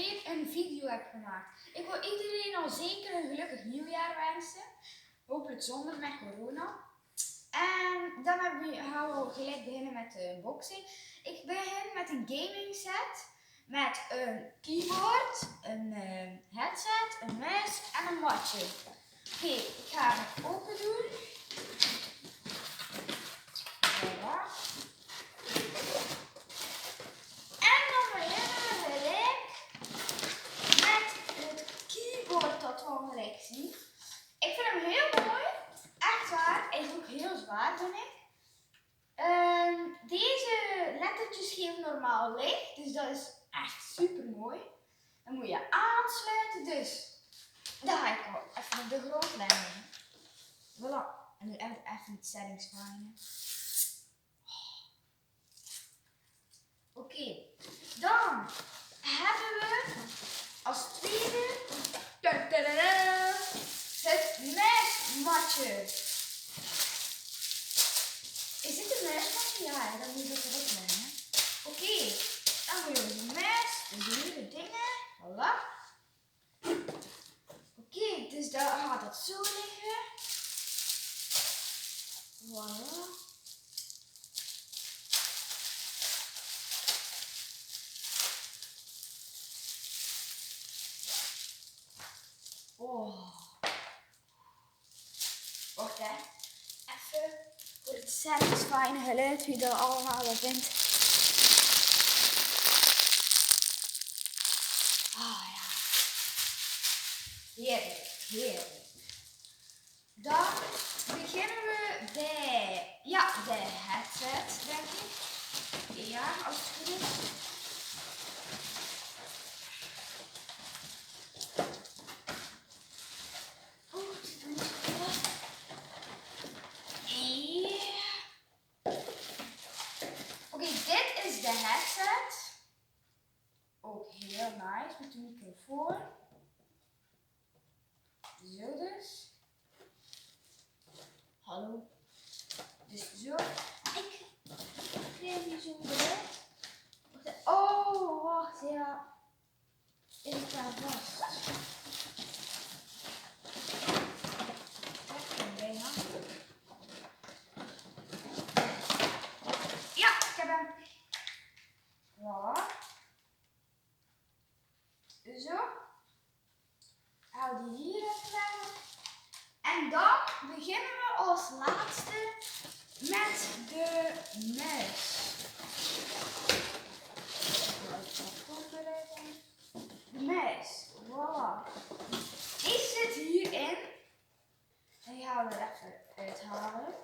week een video heb gemaakt. Ik wil iedereen al zeker een gelukkig nieuwjaar wensen. Hopelijk zonder met corona. En dan gaan we gelijk beginnen met de unboxing. Ik begin met een gaming set. Met een keyboard, een headset, een muis en een matje. Oké, ik ga het open doen. Voilà. En dan beginnen we gelijk met het keyboard dat we gelijk zien. Ik vind hem heel mooi. Echt waar. Hij is ook heel zwaar, vind ik. Deze lettertjes geven normaal licht. Dus dat is echt super mooi. Dan moet je aansluiten. Dus dan ga ik al even op de grond leggen. Voilà. En nu even het settings fijnen. Oké. Dan hebben we als tweede het muismatje. Is dit een muismatje? Ja, dan moet je dat erop leggen. Oké. Dan moet je de muis, de dingen. Voilà. Oké, dus dan gaat dat zo liggen. Voilà. Oh. Wacht hè. Even voor het satisfying geluid, wie dat allemaal wel vindt. Ah ja. Heerlijk, heerlijk. Dan beginnen we bij, de headset, denk ik. Ja, als het goed is. Oké, dit is de headset. Ook heel nice met de microfoon. Zo dus. Hallo. Dus zo. Ik krijg die zo eruit. Oh, wacht, ja. Is het daar vast? Bijna. Ja, ik heb hem. Voilà. Zo. Hou die hier even. En dan beginnen we als laatste met de muis. De muis. Voilà. Die zit hierin. En die gaan we er even uithalen.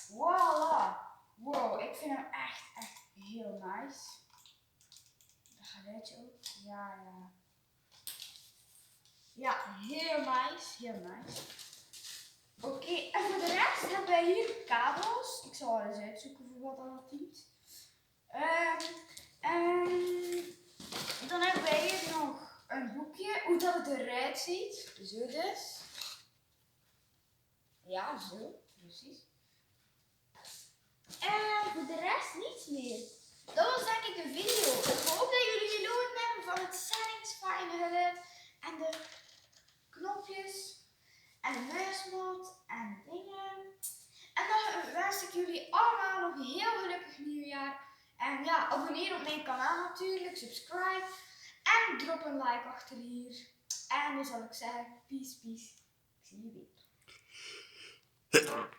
Voilà. Wow, ik vind hem echt heel nice. Dat geluidje ook. Ja. Ja, heel nice. Heel nice. Oké, en voor de rest hebben wij hier kabels. Ik zal eens uitzoeken voor wat dat dient. En dan hebben wij hier nog een boekje, hoe dat het eruit ziet. Zo dus. Ja, zo. Precies. En voor de rest niets meer. Dat was denk ik de video. Ik hoop dat jullie genoten hebben van het settingsfijne geluid. En de knopjes. En de muismat. En dingen. En dan wens ik jullie allemaal nog een heel gelukkig nieuwjaar. En ja, abonneer op mijn kanaal natuurlijk. Subscribe. En drop een like achter hier. En dan zal ik zeggen, peace. Ik zie jullie weer.